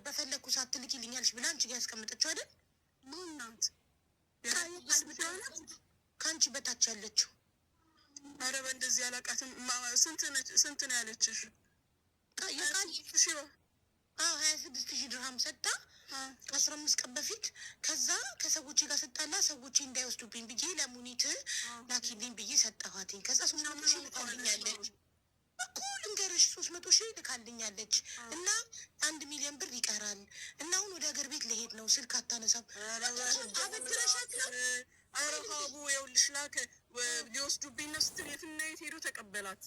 በፈለኩ ሰዓት ትልኪልኛለሽ ብላ አንቺ ጋር ያስቀምጠችው አይደል? ማናት? ከአንቺ በታች ያለችው። ኧረ በእንደዚህ አላውቃትም። ስንት ነው ያለችሽ? 26,000 ድርሃም ሰጣ 15 ቀን በፊት። ከዛ ከሰዎች ጋር ስጣላ ሰዎች እንዳይወስዱብኝ ብዬ ለሙኒት ላኪልኝ ብዬ ሰጠኋትኝ። ከዛ 300,000 ልካልኛለች እኮ ልንገርሽ፣ 300,000 ልካልኛለች እና 1 ሚሊዮን ብር ይቀራል እና አሁን ወደ ሀገር ቤት ልሄድ ነው። ስልክ አታነሳም። አበድረሻት ነው? ኧረ ሀቡ ይኸውልሽ ላከ ሊወስዱብኝ ነው ስትል የትና የት ሄዶ ተቀበላት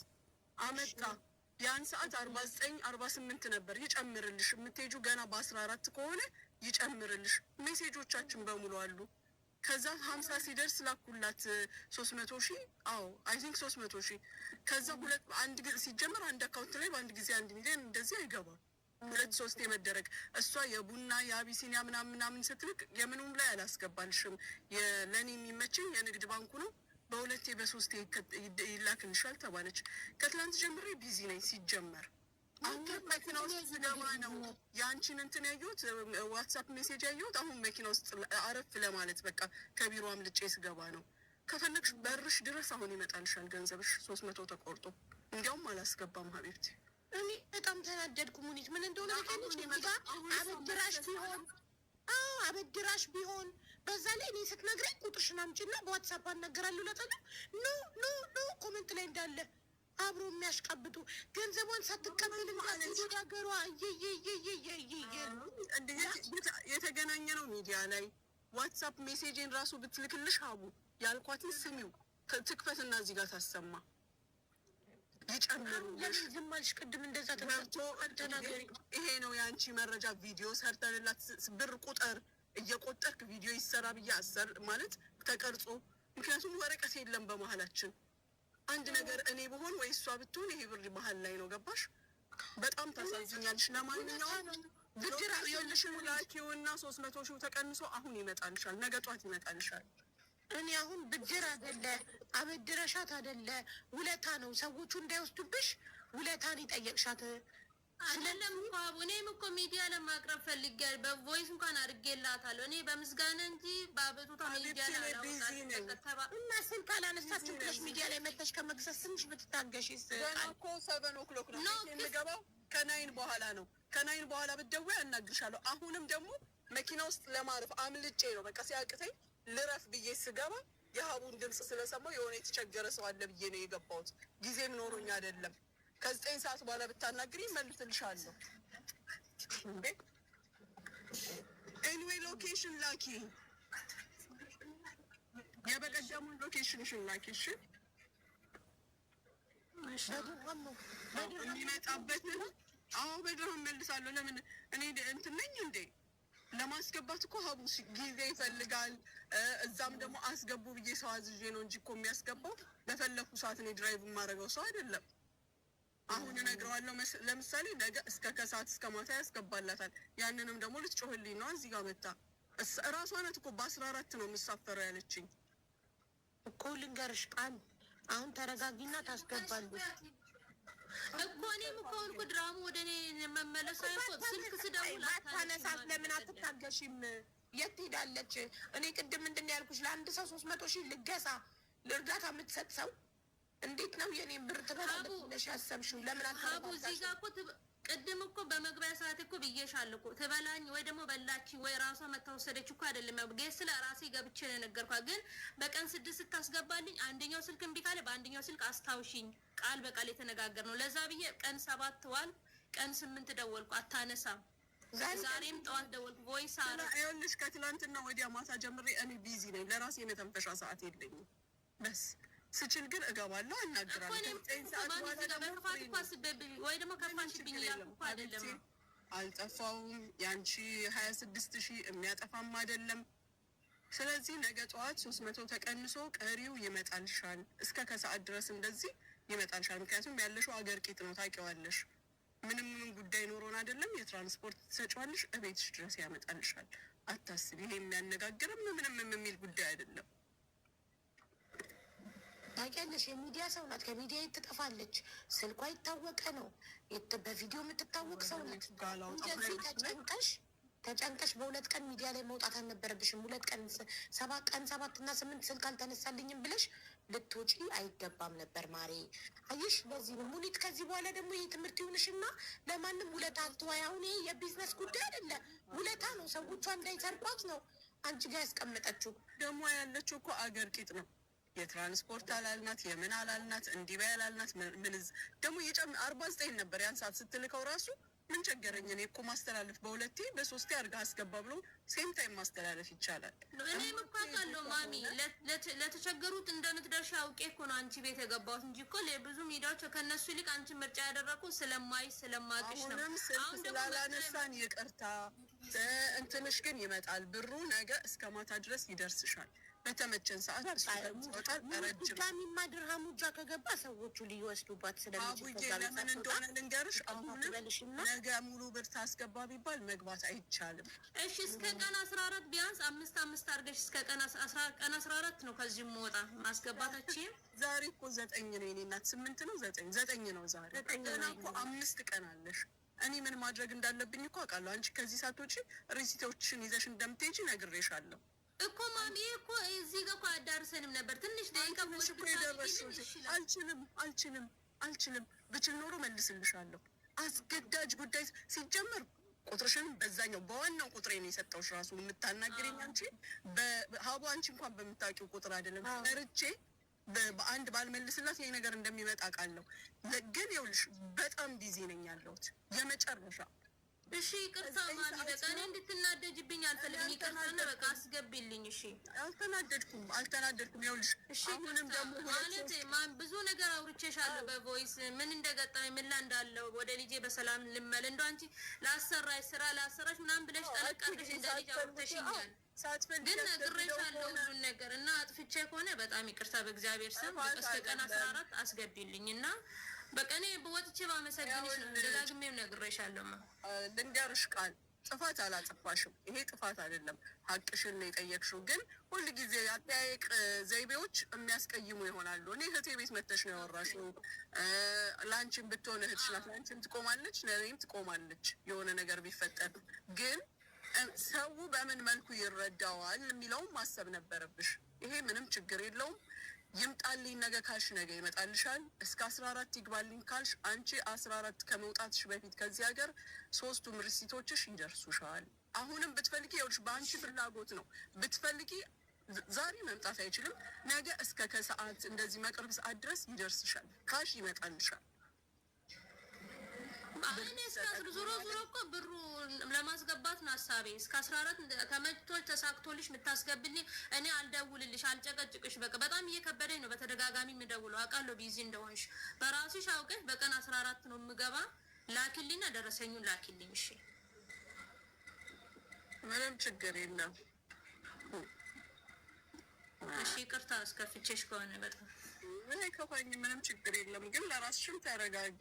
አመጣ። ያን ሰዓት 49-48 ነበር። ይጨምርልሽ የምትሄጁ ገና በ14 ከሆነ ይጨምርልሽ። ሜሴጆቻችን በሙሉ አሉ። ከዛ 50 ሲደርስ ላኩላት 300,000። አዎ አይ ቲንክ 300,000። ከዛ አንድ ሲጀመር አንድ አካውንት ላይ በአንድ ጊዜ 1 ሚሊዮን እንደዚህ አይገባም። 2-3 የመደረግ እሷ የቡና የአቢሲኒያ ምናምን ስትልክ የምኑም ላይ አላስገባልሽም። ለእኔ የሚመችኝ የንግድ ባንኩ ነው። በ2 በ3 ይላክልሻል ተባለች። ከትላንት ጀምሬ ቢዚ ነኝ ሲጀመር። አሁን መኪና ውስጥ ስገባ ነው የአንቺን እንትን ያየሁት፣ ዋትሳፕ ሜሴጅ ያየሁት። አሁን መኪና ውስጥ አረፍ ለማለት በቃ ከቢሮ አምልጬ ስገባ ነው። ከፈለግሽ በርሽ ድረስ አሁን ይመጣልሻል ገንዘብሽ 300 ተቆርጦ። እንዲያውም አላስገባም ሀቢብቲ። እኔ በጣም ተናደድኩ ሙኒት። ምን እንደሆነ አበድራሽ ቢሆን በዛ ላይ እኔ ስትነግረኝ ቁጥርሽን አምጪና በዋትሳፕ አናገራለሁ ለጠለ ኖ ኮመንት ላይ እንዳለ አብሮ የሚያሽቃብጡ ገንዘቧን ሳትቀበል ወደ ሀገሯ የተገናኘ ነው ሚዲያ ላይ ዋትሳፕ ሜሴጅን ራሱ ብትልክልሽ ሀቡ ያልኳትን ስሚው ትክፈትና እዚህ ጋር ታሰማ ይጨምሩልሽ። ዝም አልሽ ቅድም እንደዛ ተናገሪ። ይሄ ነው የአንቺ መረጃ። ቪዲዮ ሰርተንላት ብር ቁጥር እየቆጠርክ ቪዲዮ ይሰራ ብዬ አሰር ማለት ተቀርጾ። ምክንያቱም ወረቀት የለም በመሀላችን። አንድ ነገር እኔ ብሆን ወይ እሷ ብትሆን ይሄ ብር መሀል ላይ ነው። ገባሽ? በጣም ታሳዝኛለሽ። ለማንኛውም ብድር የለሽም ላኪውና 300,000 ተቀንሶ አሁን ይመጣልሻል። ነገ ጧት ይመጣልሻል። እኔ አሁን ብድር አይደለ አበድረሻት አይደለ ውለታ ነው። ሰዎቹ እንዳይወስዱብሽ ውለታን ይጠየቅሻት አይደለም እኮ አቡ። እኔም እኮ ሚዲያ ለማቅረብ ፈልጌያለሁ። በቮይስ እንኳን አድርጌላታለሁ እኔ በምስጋና እንጂ በአበቱታ ሚዲያ ላይ እና ስልክ አላነሳችም ብለሽ ሚዲያ ላይ መተሽ ከመግዛት ትንሽ ብትታገሺስ? ገና እኮ 7 o'clock ነው የምገባው። ከ9 በኋላ ነው። ከ9 በኋላ ብትደውይ አናግርሻለሁ። አሁንም ደግሞ መኪና ውስጥ ለማረፍ አምልጬ ነው በቃ ሲያቅተኝ ልረፍ ብዬ ስገባ የሀቡን ድምፅ ስለሰማሁ የሆነ የተቸገረ ሰው አለ ብዬ ነው የገባሁት። ጊዜም ኖሮኝ አይደለም። ከ9 ሰዓት በኋላ ብታናግሪ መልስልሻለሁ። ኤኒዌይ ሎኬሽን ላኪ፣ የበቀደሙን ሎኬሽንሽን ላኪ። እሺ የሚመጣበትን በድርሃም መልሳለሁ። ለምን እኔ እንትን ነኝ እንዴ? ለማስገባት እኮ ሀቡ ጊዜ ይፈልጋል። እዛም ደግሞ አስገቡ ብዬ ሰው አዝዤ ነው እንጂ እኮ የሚያስገባው በፈለኩ ሰዓት እኔ ድራይቭ የማደርገው ሰው አይደለም። አሁን እነግረዋለሁ። ለምሳሌ ነገ ከሰዓት እስከ ማታ ያስገባላታል። ያንንም ደግሞ ልትጮህልኝ ነው እዚህ ጋር መታ። እራሷ ናት እኮ በ14 ነው የምሳፈረው ያለችኝ እኮ። ልንገርሽ ቃል አሁን ተረጋጊና ታስገባሉ እኮ። እኔም እኮ አሁን እኮ ድራሙ ወደ እኔ መመለሱ አይቆም። ስልክ ስደውል አታነሳት። ለምን አትታገሺም? የት ሄዳለች? እኔ ቅድም ምንድን ነው ያልኩሽ? ለአንድ ሰው 300,000 ልገሳ ለእርዳታ የምትሰጥ ሰው እንዴት ነው የኔን ብር ትበላለች ብለሽ ያሰብሽው? ለምን አታቡ? እዚህ ጋር እኮ ቅድም እኮ በመግቢያ ሰዓት እኮ ብዬሻለሁ እኮ ትበላኝ ወይ ደግሞ በላች ወይ ራሷ መታወሰደች እኮ አይደለም። ጌስ ስለ ራሴ ገብቼ ነው የነገርኳት። ግን በቀን 6 ስታስገባልኝ አንደኛው ስልክ እምቢ ካለ በአንደኛው ስልክ አስታውሽኝ፣ ቃል በቃል የተነጋገር ነው። ለዛ ብዬ ቀን 7 ዋል ቀን 8 ደወልኩ፣ አታነሳም። ዛሬም ጠዋት ደወልኩ፣ ቮይስ አረ ይኸውልሽ ከትላንትና ወዲያ ማታ ጀምሬ እኔ ቢዚ ነኝ። ለራሴ የመተንፈሻ ሰዓት የለኝም። በስ ስችል ግን እገባለሁ፣ አናግራለሁ። ወይ ደግሞ ከፋሽብኝ እያልኩ እኮ አይደለም። አልጠፋውም። ያንቺ 26,000 የሚያጠፋም አይደለም። ስለዚህ ነገ ጠዋት 300 ተቀንሶ ቀሪው ይመጣልሻል። እስከ ከሰዓት ድረስ እንደዚህ ይመጣልሻል። ምክንያቱም ያለሽው አገር ቂጥ ነው ታውቂዋለሽ። ምንም ጉዳይ ኖሮን አይደለም። የትራንስፖርት ትሰጪዋለሽ፣ እቤትሽ ድረስ ያመጣልሻል። አታስቢ። ይሄ የሚያነጋግርም ምንም የሚል ጉዳይ አይደለም። ታውቂያለሽ፣ የሚዲያ ሰው ናት። ከሚዲያ ትጠፋለች። ስልኳ የታወቀ ነው። በቪዲዮ የምትታወቅ ሰው ናት። እንደዚህ ተጨንቀሽ በሁለት ቀን ሚዲያ ላይ መውጣት አልነበረብሽም። 2 ቀን 7 እና 8 ስልክ አልተነሳልኝም ብለሽ ልትወጪ አይገባም ነበር ማሬ። አየሽ፣ ለዚህ ነው ሙኒት። ከዚህ በኋላ ደግሞ ይህ ትምህርት ይሁንሽና ለማንም ውለታ አትዋይ። አሁን ይሄ የቢዝነስ ጉዳይ አይደለ፣ ውለታ ነው። ሰዎቿ እንዳይሰርቋት ነው አንቺ ጋር ያስቀመጠችው። ደግሞ ያለችው እኮ አገር ቂጥ ነው። የትራንስፖርት አላልናት፣ የምን አላልናት፣ እንዲህ በይ አላልናት። ምንዝ ደግሞ 49 ነበር ያን ሰዓት ስትልከው ራሱ ምን ቸገረኝ እኔ እኮ ማስተላለፍ በ2 በ3 አድርጋ አስገባ ብሎ ሴም ታይም ማስተላለፍ ይቻላል። እኔም እኮ አውቃለሁ ማሚ፣ ለተቸገሩት እንደምትደርሻ አውቄ እኮ ነው አንቺ ቤት የገባሁት እንጂ እኮ ብዙ ሚዲያዎች ከእነሱ ይልቅ አንቺ ምርጫ ያደረኩ ስለማቅሽ ነው። አሁንም ስልክ ስላላነሳን ይቅርታ። እንትንሽ ግን ይመጣል ብሩ፣ ነገ እስከ ማታ ድረስ ይደርስሻል። በተመቸን ሰዓት ድጋሚማ ድርሃሙ እጇ ከገባ ሰዎቹ ሊወስዱባት ስለሚችል ለምን እንደሆነ ልንገርሽ። አሁንም ነገ ሙሉ ብር ታስገባ ቢባል መግባት አይቻልም። እሺ እስከ ቀን 14 ቢያንስ 5 አድርገሽ እስከ ቀን 14 ነው ከዚህ ወጣ ማስገባታችን። ዛሬ እኮ 9 ነው የኔ እናት፣ 8 ነው 9 ነው ዛሬ። ገና እኮ 5 ቀን አለሽ። እኔ ምን ማድረግ እንዳለብኝ እኮ አውቃለሁ። አንቺ ከዚህ ሳትወጪ ሪሲቶችን ይዘሽ እንደምትሄጂ ነግሬሻለሁ እኮ ማሚ። እኮ እዚህ ጋር እኮ አዳርሰንም ነበር። ትንሽ ደቂቃ አልችልም። ብችል ኖሮ መልስልሻለሁ። አስገዳጅ ጉዳይ ሲጀመር ቁጥርሽን በዛኛው በዋናው ቁጥሬ ነው የሰጠውሽ። ራሱ የምታናግረኝ አንቺ በሀቡ አንቺ እንኳን በምታውቂው ቁጥር አይደለም መርጬ በአንድ ባልመልስላት ይሄ ነገር እንደሚመጣ አውቃለሁ። ግን ይኸውልሽ በጣም ቢዚ ነኝ ያለሁት የመጨረሻ። እሺ ይቅርታ ማሚ፣ በቃ እኔ እንድትናደጅብኝ አልፈልግም። ይቅርታና በቃ አስገቢልኝ። እሺ አልተናደድኩም። ይኸውልሽ አሁንም ደግሞ ማለት ብዙ ነገር አውርቼሻለሁ በቮይስ ምን እንደገጠመኝ ምን ላይ እንዳለው ወደ ልጄ በሰላም ልመል እንደው አንቺ ላሰራሽ ስራ ላሰራሽ ምናምን ብለሽ ጠለቃለሽ እንደ ልጅ አውርተሽኛል። ግን ነግሬሻለሁ ሁሉን ነገር እና አጥፍቼ ከሆነ በጣም ይቅርታ በእግዚአብሔር ስም። እስከ ቀን 14 አስገቢልኝ እና በቃ እኔ በወጥቼ ባመሰግንሽ ነው። ደጋግሜም ነግሬሻለሁ። ልንገርሽ ቃል ጥፋት አላጠፋሽም። ይሄ ጥፋት አይደለም፣ ሀቅሽን ነው የጠየቅሽው። ግን ሁል ጊዜ አጠያየቅ ዘይቤዎች የሚያስቀይሙ ይሆናሉ። እኔ እህቴ ቤት መተሽ ነው ያወራሽው። ለአንቺም ብትሆን እህትሽ ናት፣ ለአንቺም ትቆማለች፣ ለእኔም ትቆማለች። የሆነ ነገር ቢፈጠር ግን ሰው በምን መልኩ ይረዳዋል የሚለውም ማሰብ ነበረብሽ። ይሄ ምንም ችግር የለውም። ይምጣልኝ ነገ ካልሽ ነገ ይመጣልሻል። እስከ 14 ይግባልኝ ካልሽ አንቺ 14 ከመውጣትሽ በፊት ከዚህ ሀገር 3ቱም ሪሲቶችሽ ይደርሱሻል። አሁንም ብትፈልጊ ይኸውልሽ በአንቺ ፍላጎት ነው። ብትፈልጊ ዛሬ መምጣት አይችልም። ነገ እስከ ከሰዓት እንደዚህ መቅረብ ሰዓት ድረስ ይደርስሻል። ካልሽ ይመጣልሻል። እኔ እስከ ዞሮ እኮ ብሩ ለማስገባት ነው ሀሳቤ። እስከ 14 ተመችቶች ተሳክቶልሽ የምታስገብልኝ እኔ አልደውልልሽ፣ አልጨቀጭቅሽ። በቃ በጣም እየከበደኝ ነው በተደጋጋሚ የምደውለው። አውቃለሁ ቢዚ እንደሆንሽ። በራስሽ አውቀሽ በቀን 14 ነው የምገባ። ላኪልኝና ደረሰኙን ላኪልኝ። እሺ ምንም ችግር የለም። እሺ ይቅርታ አስከፍቼሽ ከሆነ በጣም ምን ከፋኝ። ምንም ችግር የለም። ግን ለራስሽም ተረጋጊ።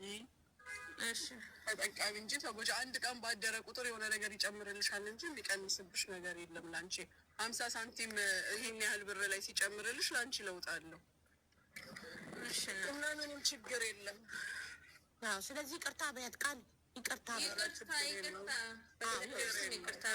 እሺ ተጠቃሚ እንጂ ተጎጂ። አንድ ቀን ባደረ ቁጥር የሆነ ነገር ይጨምርልሻል እንጂ የሚቀንስብሽ ነገር የለም። ላንቺ 50 ሳንቲም ይሄን ያህል ብር ላይ ሲጨምርልሽ ላንቺ ለውጥ አለው። እሺ እና ምንም ችግር የለም። አዎ ስለዚህ ይቅርታ በያት ቃል ይቅርታ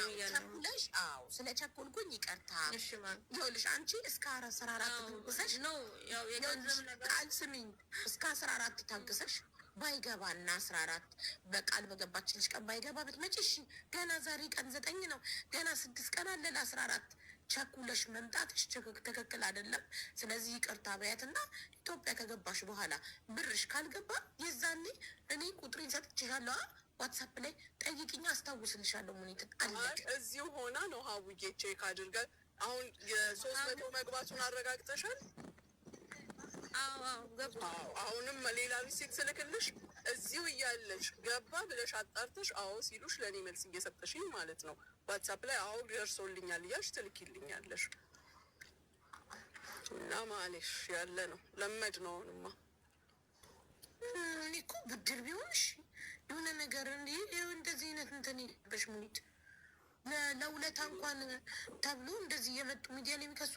ብያለሽ። አዎ ስለቸኮልኩኝ ይቅርታ። እሺ ማን ይኸውልሽ አንቺ እስከ 14 ታግሰሽ ነው ያው የገንዘብ ነገር ቃል ስሚኝ፣ እስከ 14 ታግሰሽ ባይገባና 14 በቃል በገባችልሽ ቀን ባይገባ ብትመጪ እሺ። ገና ዛሬ ቀን 9 ነው። ገና 6 ቀን አለ ለ14 ቸኩለሽ መምጣትሽ ትክክል አይደለም። ስለዚህ ይቅርታ በያትና ኢትዮጵያ ከገባሽ በኋላ ብርሽ ካልገባ የዛኔ እኔ ቁጥሬን ሰጥቼሻለሁ። ዋትሳፕ ላይ ጠይቅኛ፣ አስታውስልሻለሁ። ሙኒት አለቅ እዚሁ ሆና ነው ሀውዬ ቼክ አድርጋ። አሁን የ300 መግባቱን አረጋግጠሻል? አሁንም ሌላ ሪሲት ስልክልሽ እዚሁ እያለሽ ገባ ብለሽ አጣርተሽ አዎ ሲሉሽ ለእኔ መልስ እየሰጠሽኝ ማለት ነው። ዋትሳፕ ላይ አዎ ደርሶልኛል እያልሽ ትልኪልኛለሽ። እና ማለሽ ያለ ነው ለመድ ነው። አሁንማ እኔ እኮ ብድር ቢሆንሽ የሆነ ነገር እንደዚህ አይነት እንትን የለበሽ ሙኒት። ለውለታ እንኳን ተብሎ እንደዚህ የመጡ ሚዲያ ላይ የሚከሱ